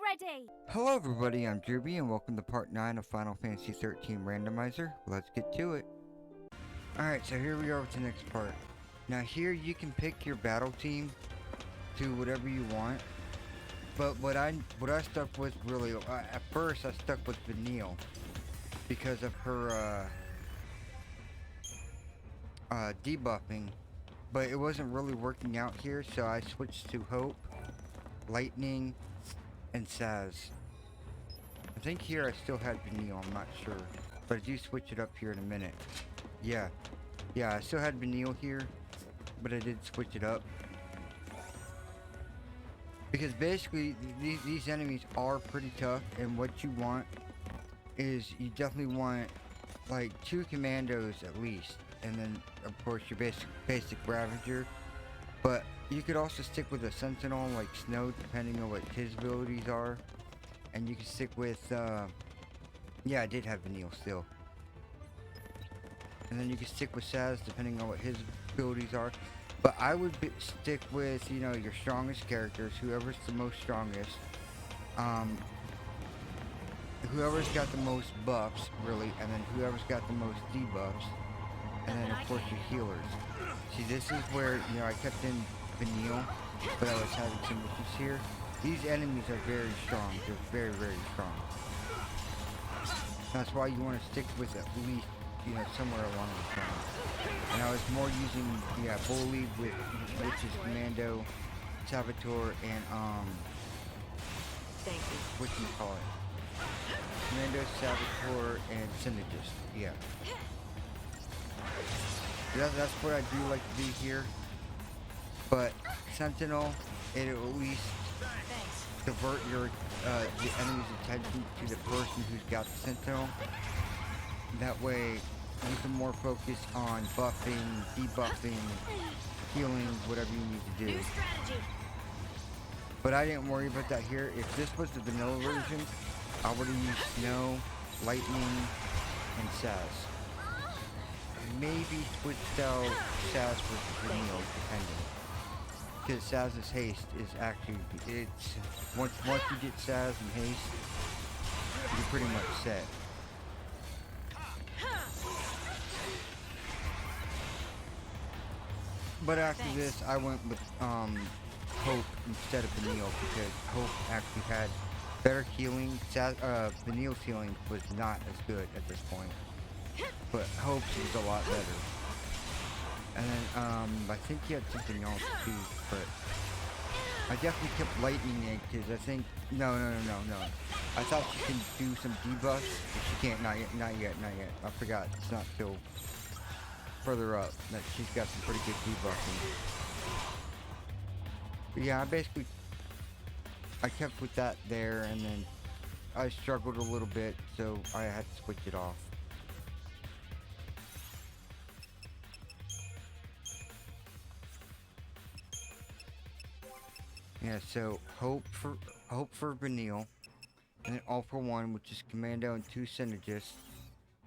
ready! Hello everybody, I'm Drewby and welcome to part 9 of Final Fantasy XIII Randomizer. Let's get to it. Alright, so here we are with the next part. Now here you can pick your battle team to whatever you want. But what I stuck with really, at first I stuck with Vanille because of her debuffing. But it wasn't really working out here, so I switched to Hope, Lightning, and Saz. I think here I still had Vanille, I'm not sure. But I do switch it up here in a minute. Yeah, I still had Vanille here, but I did switch it up. Because basically, these enemies are pretty tough, and what you want is, you definitely want, like, 2 commandos at least. And then, of course, your basic Ravager. But you could also stick with a Sentinel like Snow, depending on what his abilities are. And you can stick with, yeah, I did have Vanille still. And then you can stick with Saz, depending on what his abilities are. But I would stick with, you know, your strongest characters, whoever's the most strongest. Whoever's got the most buffs, really, and then whoever's got the most debuffs. And then, of course, your healers. See, this is where, you know, I kept in Vanille, but I was having some issues here. These enemies are very strong. They're very, very strong. That's why you want to stick with at least, you know, somewhere along the line. And I was more using, yeah, Bully with, which is Commando, Saboteur, and, Thank you. what do you call it? Commando, Saboteur, and Synergist, yeah. That's what I do like to do here. But Sentinel, it'll at least divert your the enemy's attention to the person who's got the Sentinel. That way you can more focus on buffing, debuffing, healing, whatever you need to do. New strategy. But I didn't worry about that here. If this was the vanilla version, I would have used Snow, Lightning, and Saz. Maybe switched out Saz versus Vanille, depending. Because Saz's haste is actually, it's, once you get Saz and haste, you're pretty much set. But after this, I went with Hope instead of Vanille, because Hope actually had better healing. Vanille's healing was not as good at this point. But Hope's was a lot better. And then, I think he had something else too, but I definitely kept Lightning in, because I think, no. I thought she can do some debuffs, but she can't, not yet. I forgot, it's not till further up that she's got some pretty good debuffing. But yeah, I kept with that there, and then I struggled a little bit, so I had to switch it off. Yeah, so Hope for Vanille, and then All for One, which is Commando and 2 Synergists,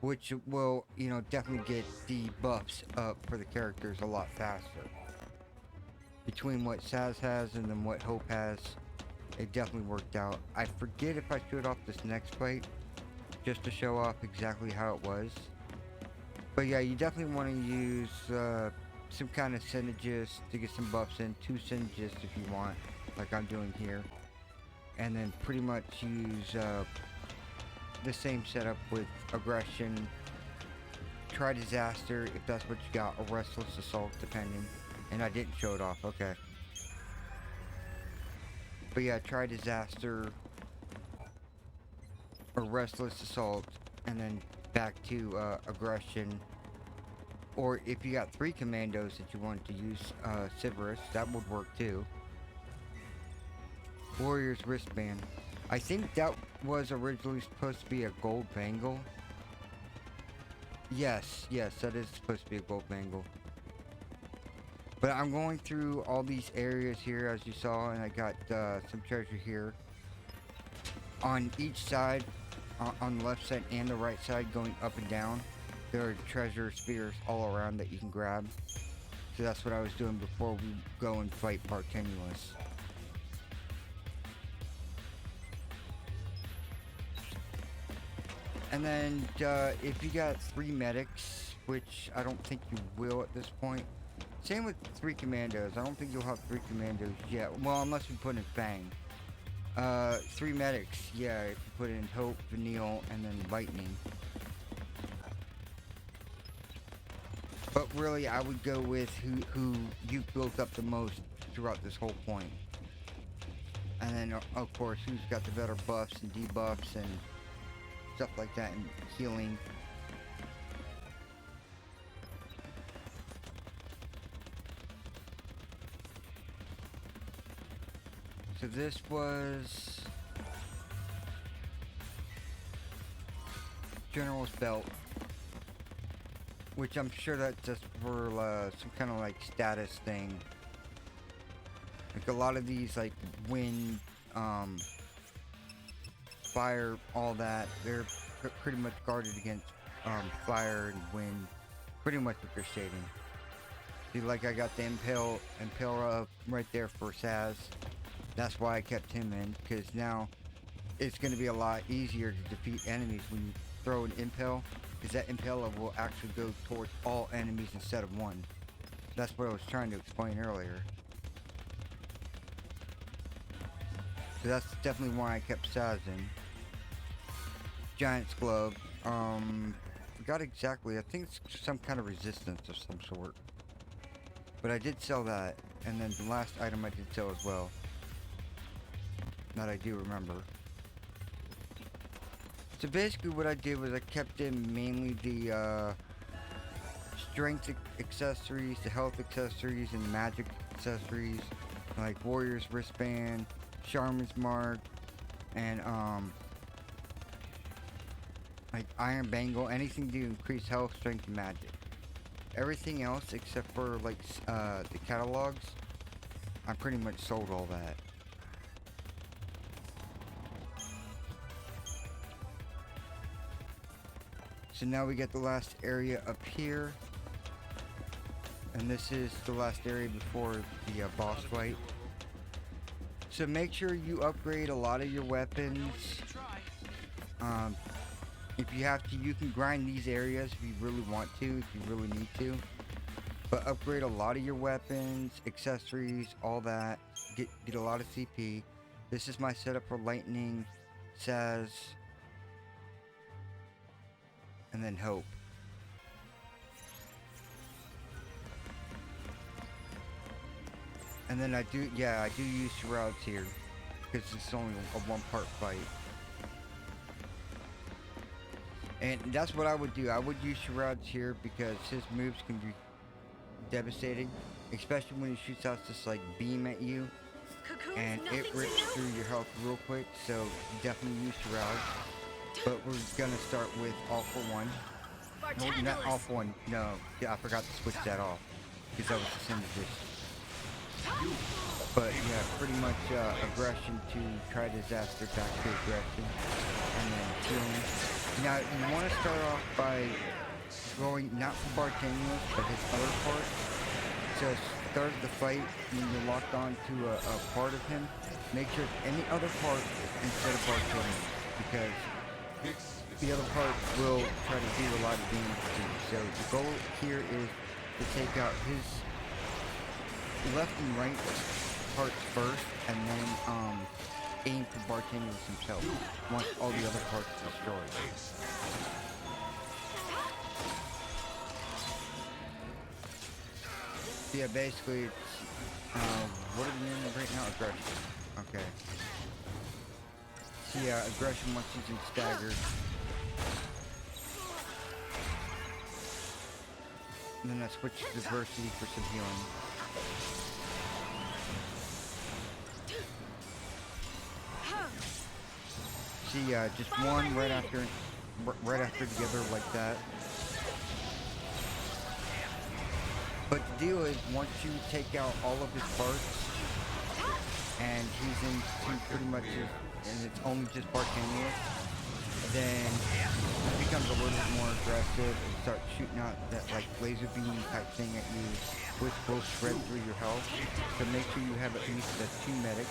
which will, you know, definitely get the buffs up for the characters a lot faster. Between what Saz has and then what Hope has, it definitely worked out. I forget if I showed off this next fight, just to show off exactly how it was. But yeah, you definitely want to use some kind of Synergist to get some buffs in, 2 Synergists if you want, like I'm doing here. And then pretty much use the same setup with Aggression, try Disaster if that's what you got, or Restless Assault depending. And I didn't show it off, okay. But yeah, try Disaster or Restless Assault, and then back to Aggression. Or if you got 3 commandos that you want to use Cerberus, that would work too. Warrior's Wristband. I think that was originally supposed to be a gold bangle. Yes, that is supposed to be a gold bangle. But I'm going through all these areas here, as you saw, and I got some treasure here. On each side, on the left side and the right side, going up and down, there are treasure spheres all around that you can grab. So that's what I was doing before we go and fight Partenuous. And then if you got 3 medics, which I don't think you will at this point. Same with 3 commandos. I don't think you'll have 3 commandos yet. Well, unless you put in Fang. 3 medics, yeah, if you put in Hope, Vanille, and then Lightning. But really, I would go with who you built up the most throughout this whole point. And then, of course, who's got the better buffs and debuffs and stuff like that, and healing. So this was General's Belt, which I'm sure that's just for some kind of like status thing. Like a lot of these, like wind, fire, all that, they're pretty much guarded against fire and wind. Pretty much what they're stating. See, like I got the Impel right there for Saz. That's why I kept him in, because now it's going to be a lot easier to defeat enemies when you throw an Impel, because that Impel will actually go towards all enemies instead of one. That's what I was trying to explain earlier. So that's definitely why I kept Saz in. Giant's Glove. Forgot exactly. I think it's some kind of resistance of some sort. But I did sell that, and then the last item I did sell as well. That I do remember. So basically what I did was I kept in mainly the strength accessories, the health accessories, and magic accessories, like Warrior's Wristband, Shaman's Mark, and like Iron Bangle, anything to increase health, strength, and magic. Everything else except for like the catalogs, I pretty much sold all that. So now we get the last area up here, and this is the last area before the boss fight. So make sure you upgrade a lot of your weapons. If you have to, you can grind these areas if you really want to, if you really need to. But upgrade a lot of your weapons, accessories, all that. Get a lot of CP. This is my setup for Lightning, Saz, and then Hope. And then I do use Shrouds here, because it's only a 1-part fight. And that's what I would do. I would use Shrouds here because his moves can be devastating, especially when he shoots out this like beam at you, and it rips through your health real quick. So definitely use Shrouds. But we're gonna start with All for One. No, not All for One. No, yeah, I forgot to switch that off because that was the synergist. But yeah, pretty much aggression to try disaster back to aggression, and then healing. Now you want to start off by going not for Bartanius, but his other part. So start the fight when you're locked on to a part of him. Make sure it's any other part instead of Bartanius, because the other part will try to do a lot of damage to you. So the goal here is to take out his left and right parts first, and then aim for Bartanius himself once all the other parts are destroyed. So yeah, basically it's what are we in right now? Aggression. Okay. So yeah, aggression once he's in staggered. And then I switch to diversity for some healing. See, just one right after together like that. But the deal is, once you take out all of his parts, and he's into pretty much and it's only just Bartanius, then he becomes a little bit more aggressive and starts shooting out that like laser beam type thing at you, which will shred through your health. So make sure you have at least the 2 medics.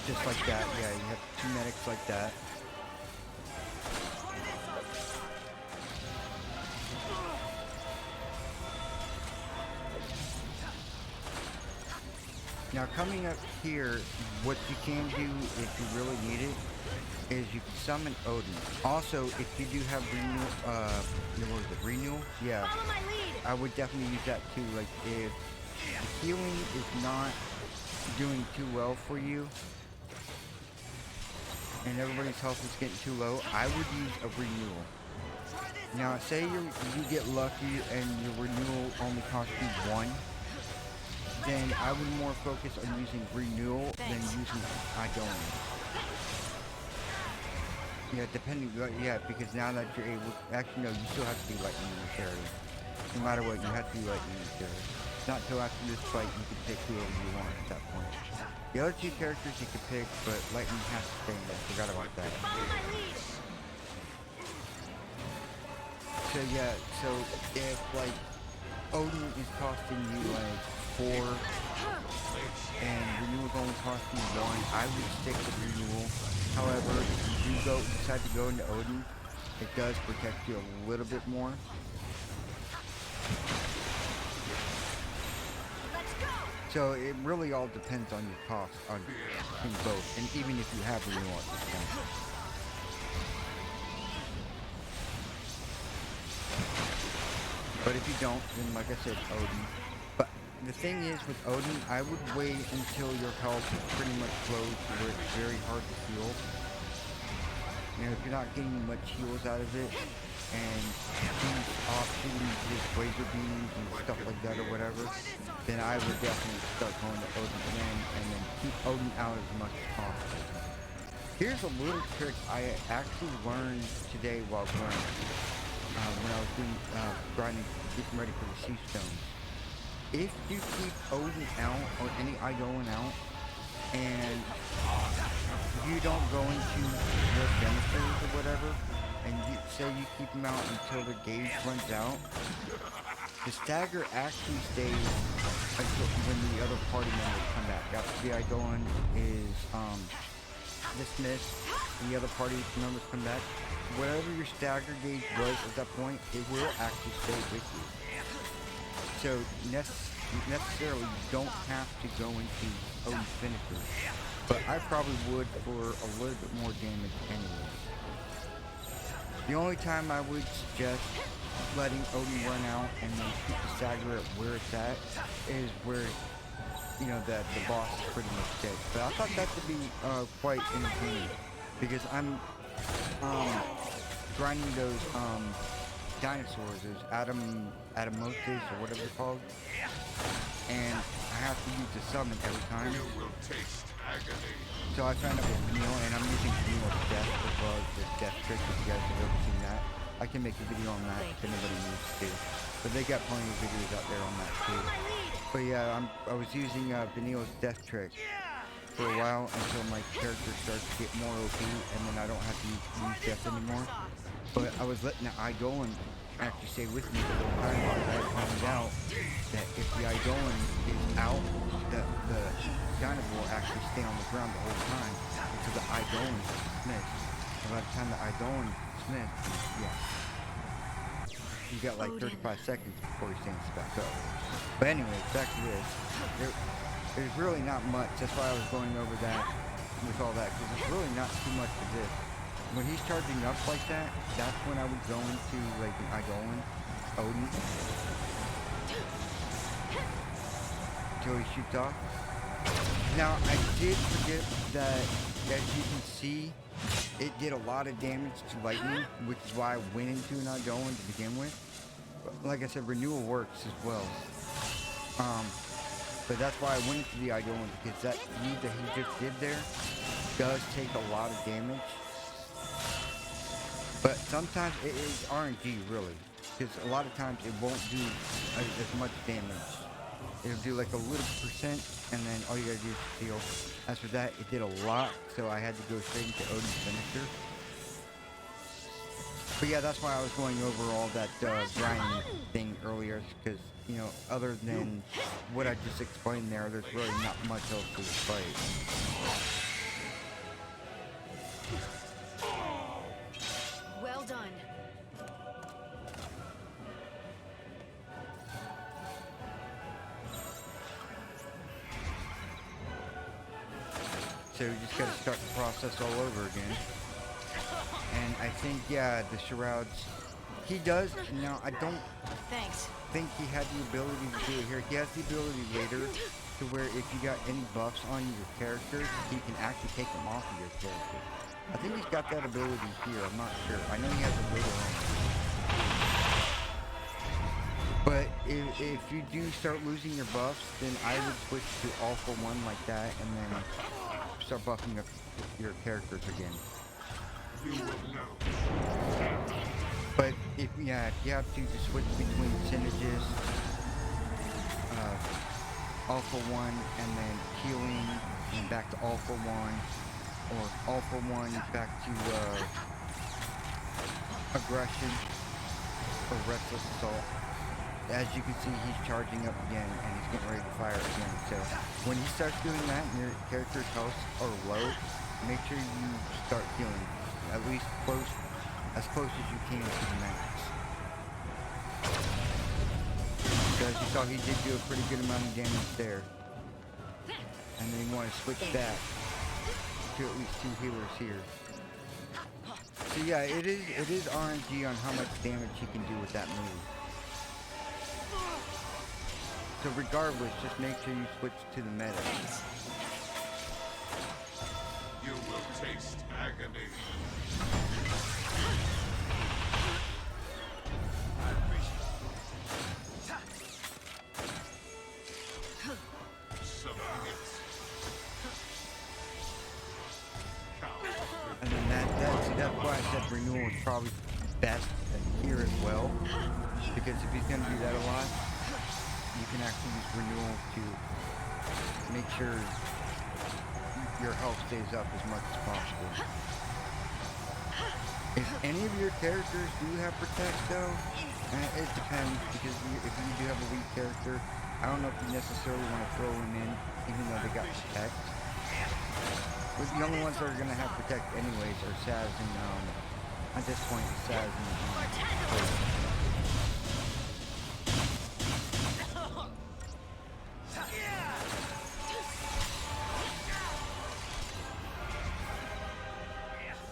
just like that. Yeah, you have 2 medics like that. Now coming up here, what you can do if you really need it is you can summon Odin. Also, if you do have renewal, what was it, renewal? Yeah, I would definitely use that too. Like if the healing is not doing too well for you and everybody's health is getting too low, I would use a renewal. Now say you get lucky and your renewal only costs you 1, then I would more focus on using renewal than using Idolian. Yeah, depending, yeah, because now that you're able, actually no, you still have to be lightning in this area. No matter what, you have to be lightning in this area. Not till after this fight you can pick whoever you want at that point. The other 2 characters you can pick, but lightning has to stay in there. Forgot about that. So yeah, so if like Odin is costing you like 4 and renewal is only costing you 1, I would stick with renewal. However, if you decide to go into Odin, it does protect you a little bit more. So it really all depends on your cost on in both, and even if you have renewal at this point. But if you don't, then like I said, Odin. But the thing is with Odin, I would wait until your health is pretty much low to where it's very hard to heal. You know, if you're not getting much heals out of it, and he's off shooting his laser beams and stuff like that or whatever, then I would definitely start going to Odin again, and then keep Odin out as much as possible. Here's a little trick I actually learned today while grinding, when I was doing grinding, getting ready for the sea stones. If you keep Odin out, or any Eidolon out, and you don't go into the demonstrators or whatever, and you say you keep them out until the gauge runs out, the stagger actually stays until when the other party members come back. After the Eidolon is dismissed, and the other party members come back, whatever your stagger gauge was at that point, it will actually stay with you. So necessarily you don't have to go into Odin's finisher, but I probably would for a little bit more damage anyway. The only time I would suggest letting Odin run out and then keep the stagger at where it's at is where, you know, that the boss is pretty much dead. But I thought that to be quite entertaining, because I'm grinding those dinosaurs, those Adamotes or whatever they're called, and I have to use the summon every time. So I signed up with Neil, and I'm using Neil's death as well as the death trick, if you guys have ever seen that. I can make a video on that if anybody needs to. But they got plenty of videos out there on that too. But yeah, I was using Neil's death trick for a while until my character starts to get more OP, and then I don't have to use death anymore. But I was letting the Eidolon actually stay with me the whole time, because I found out that if the Eidolon is out, the Dynamo will actually stay on the ground the whole time until the Eidolon is dismissed. And by the time the Eidolon is dismissed, yeah, you got like 35 seconds before he stands back up. But anyways, back to this. There's really not much. That's why I was going over that with all that, because there's really not too much to this. When he's charging up like that, that's when I would go into like an Eidolon, Odin, until he shoots off. Now I did forget that, as you can see, it did a lot of damage to lightning, which is why I went into an Eidolon to begin with. But like I said, renewal works as well. But that's why I went into the Eidolon, because that feed that he just did there does take a lot of damage. But sometimes it is RNG, really, because a lot of times it won't do as much damage. It'll do like a little percent, and then all you gotta do is heal. As for that, it did a lot, so I had to go straight into Odin's finisher. But yeah, that's why I was going over all that grinding thing earlier, because, you know, other than what I just explained there, there's really not much else to the fight. So you just gotta start the process all over again. And I think, yeah, the shrouds, he does. Now, I don't Thanks. think he had the ability to do it here. He has the ability later to where if you got any buffs on your character, he can actually take them off of your character. I think he's got that ability here. I'm not sure. I know he has it later on. But if you do start losing your buffs, then I would switch to all for one like that, and then start buffing up your characters again. But if you have to just switch between synergies, all for one, and then healing, and back to all for one, or all for one back to aggression or restless assault. As you can see, he's charging up again, and he's getting ready to fire again. So when he starts doing that, and your character's health are low, make sure you start healing at least as close as you can to the max. So as you saw, he did do a pretty good amount of damage there. And then you want to switch that to at least 2 healers here. So yeah, it is RNG on how much damage he can do with that move. So regardless, just make sure you switch to the meta. You will taste agony. And then that's why I said renewal is probably best here as well. Because if he's going to do that a lot, you can actually use renewal to make sure your health stays up as much as possible. If any of your characters do have protect though, it depends, because if you do have a weak character, I don't know if you necessarily want to throw them in even though they got protect. But the only ones that are going to have protect anyways are Saz and, at this point, Saz and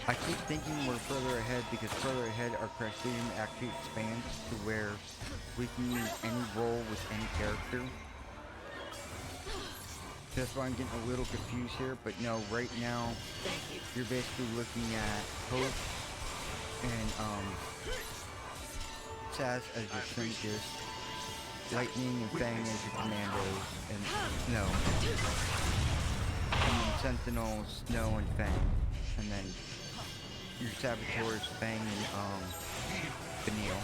I keep thinking we're further ahead because further ahead our Criterion actually expands to where we can use any role with any character. That's why I'm getting a little confused here, but no, right now you're basically looking at Hope and Saz as your synergist, Lightning and Fang as your commandos, and Snow. And then Sentinels, Snow and Fang. And then your Saboteurs, Fang and Benil.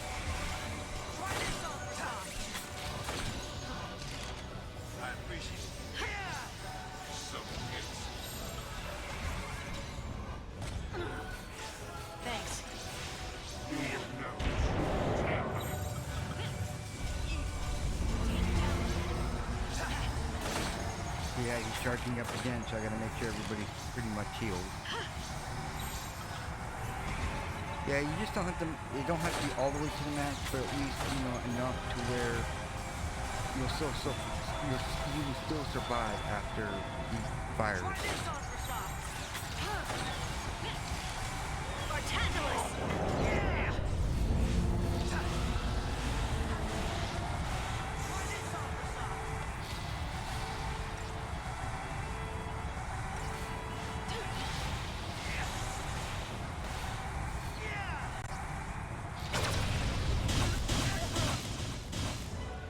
Thanks. Yeah, he's charging up again, so I gotta make sure everybody's pretty much healed. Yeah, you just don't have to, it don't have to be all the way to the max, but at least, enough to where you will still survive after he fires.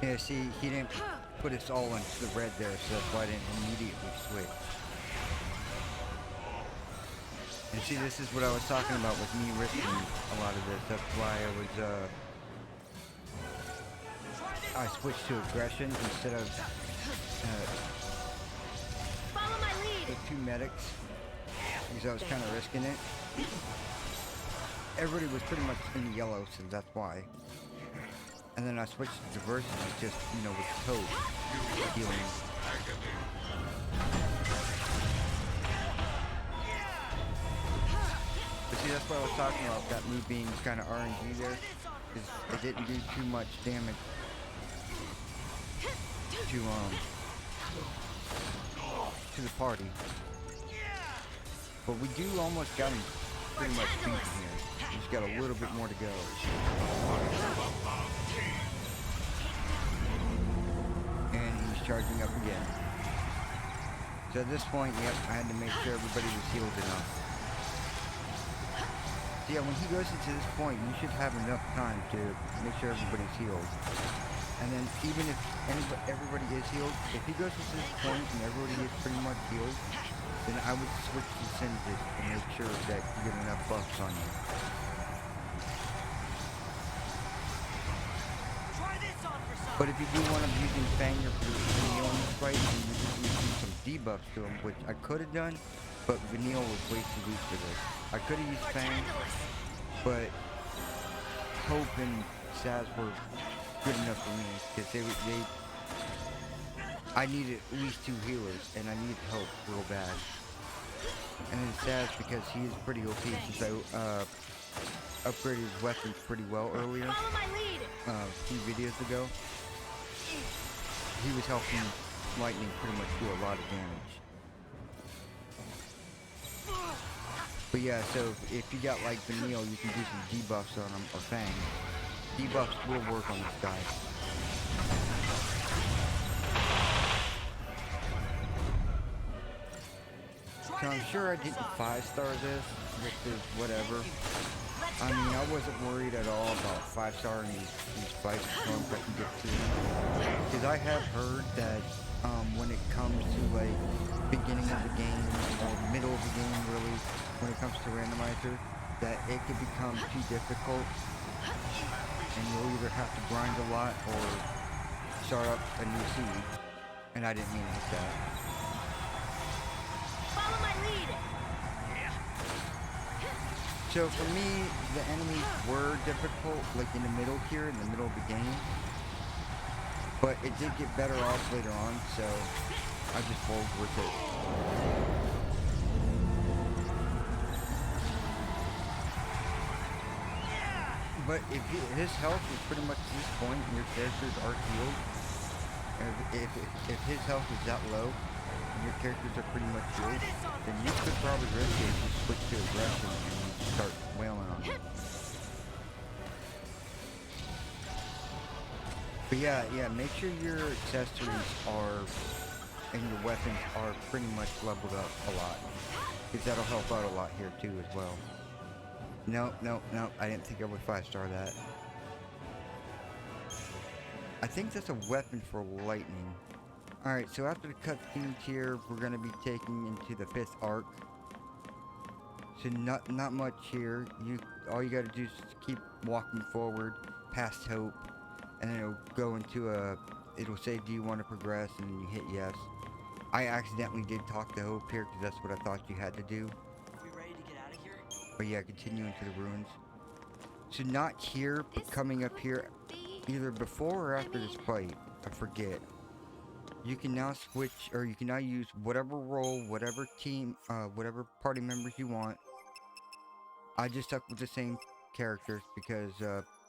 Yeah, see, he didn't put us all into the red there, so that's why I didn't immediately switch. And see, this is what I was talking about with me risking a lot of this. That's why I switched to aggression instead of Follow my lead. the 2 medics, because I was kind of risking it. Everybody was pretty much in the yellow, so that's why. And then I switched to diversity, just, with code healing. But see, that's what I was talking about, that move being kind of RNG there, because it didn't do too much damage to the party. But we do almost got him pretty much beaten here. He's got a little bit more to go. And he's charging up again. So at this point, yep, I had to make sure everybody was healed enough. So yeah, when he goes into this point, you should have enough time to make sure everybody's healed. And then even if everybody is healed, if he goes into this point and everybody is pretty much healed, then I would switch to Synergist and make sure that you get enough buffs on you. But if you do want to be using Fanger for the Vanille in this fight, then you're just using some debuffs to him, which I could have done, but Vanille was way too weak for this. I could have used Fang, but Hope and Saz were good enough for me, because I needed at least 2 healers, and I needed Hope real bad. And then Saz, because he is pretty OP, since I upgraded his weapons pretty well earlier, a few videos ago. He was helping Lightning pretty much do a lot of damage. But yeah, so if you got like Vanille, you can do some debuffs on him, or Fang. Debuffs will work on this guy. So I'm sure I didn't 5-star this, which is whatever. I mean, I wasn't worried at all about 5-starring these fights as long as I can get through them. Because I have heard that when it comes to like beginning of the game or middle of the game really, when it comes to Randomizer, that it can become too difficult and you'll either have to grind a lot or start up a new seed. And I didn't mean like that. Follow my lead. So for me, the enemies were difficult, like in the middle here, in the middle of the game. But it did get better off later on, so I just rolled with it. But if his health is pretty much at this point and your characters are healed, if his health is that low, and your characters are pretty much healed, then you could probably risk it and just switch to aggression and start wailing on him. But yeah, make sure your accessories are, and your weapons are pretty much leveled up a lot. Because that'll help out a lot here too as well. No, I didn't think I would 5-star that. I think that's a weapon for Lightning. Alright, so after the cutscenes here, we're going to be taking into the 5th arc. So not much here. All you got to do is keep walking forward past Hope, and then it'll go into it'll say, do you want to progress, and then you hit yes. I accidentally did talk to Hope here, because that's what I thought you had to do. We ready to get out of here? But yeah, continue into the ruins. So not here, but coming up here, either before or after this fight, I forget. You can now switch, or you can now use whatever role, whatever team, whatever party members you want. I just stuck with the same characters because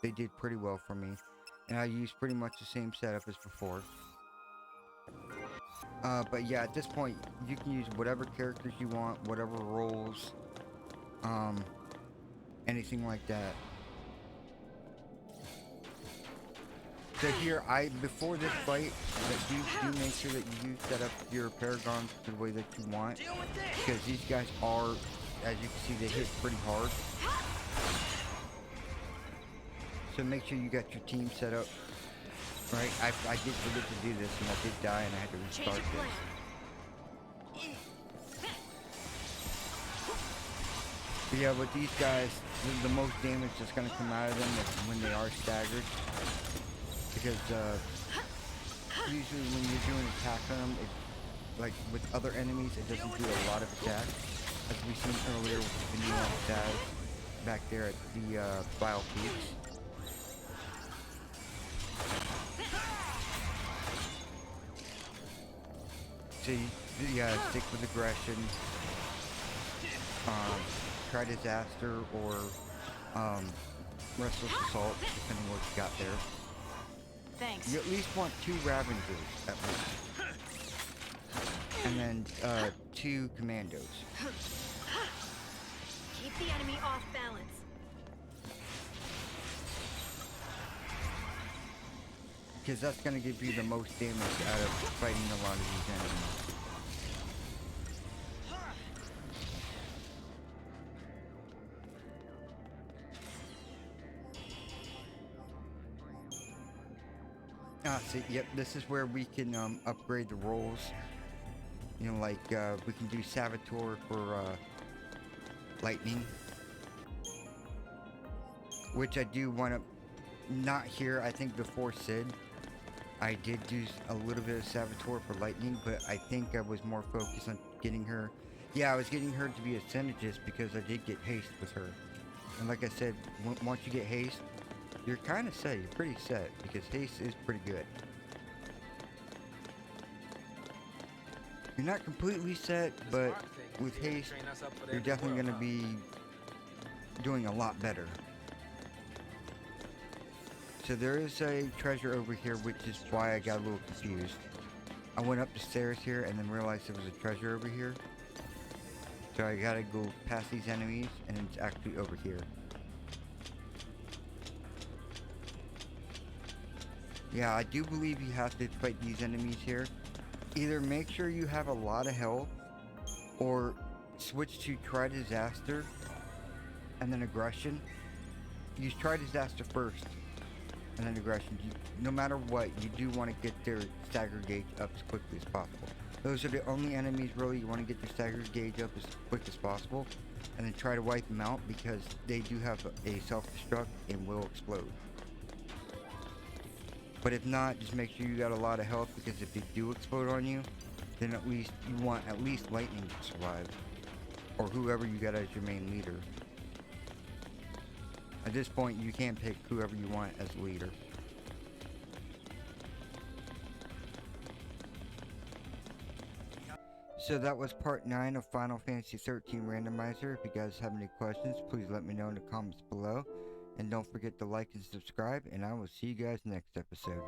they did pretty well for me. And I used pretty much the same setup as before. But yeah, at this point, you can use whatever characters you want, whatever roles, anything like that. So here, before this fight, do make sure that you set up your Paragons the way that you want. Because these guys are, as you can see, they hit pretty hard. So make sure you got your team set up. Right, I did forget to do this, and I did die, and I had to restart this. But yeah, with these guys, the most damage that's going to come out of them is when they are staggered. Because usually when you're doing attack on them, like with other enemies, it doesn't do a lot of attack. As we seen earlier with the new Saz back there at the Vile Peaks. So you stick with aggression, try disaster, or restless assault, depending on what you got there. Thanks. You at least want 2 Ravengers at least, and then 2 Commandos. Keep the enemy off balance. Because that's going to give you the most damage out of fighting a lot of these enemies. Ah, see, yep, this is where we can upgrade the roles. You know, like we can do Saboteur for lightning, which I do want to. Not here. I think before Sid, I did do a little bit of Saboteur for lightning, but I think I was more focused on getting her. Yeah, I was getting her to be a synergist because I did get haste with her, and like I said, once you get haste, you're kind of set. You're pretty set because haste is pretty good. You're not completely set, but with haste, you're definitely going to be doing a lot better. So there is a treasure over here, which is why I got a little confused. I went up the stairs here and then realized there was a treasure over here. So I gotta go past these enemies, and it's actually over here. Yeah, I do believe you have to fight these enemies here. Either make sure you have a lot of health, or switch to Try Disaster, and then Aggression. Use Try Disaster first, and then Aggression. No matter what, you do want to get their stagger gauge up as quickly as possible. Those are the only enemies really you want to get their stagger gauge up as quick as possible, and then try to wipe them out because they do have a self-destruct and will explode. But if not, just make sure you got a lot of health, because if they do explode on you, then at least you want at least lightning to survive, or whoever you got as your main leader. At this point, you can pick whoever you want as leader. So that was part 9 of Final Fantasy XIII Randomizer. If you guys have any questions, please let me know in the comments below. And don't forget to like and subscribe, and I will see you guys next episode.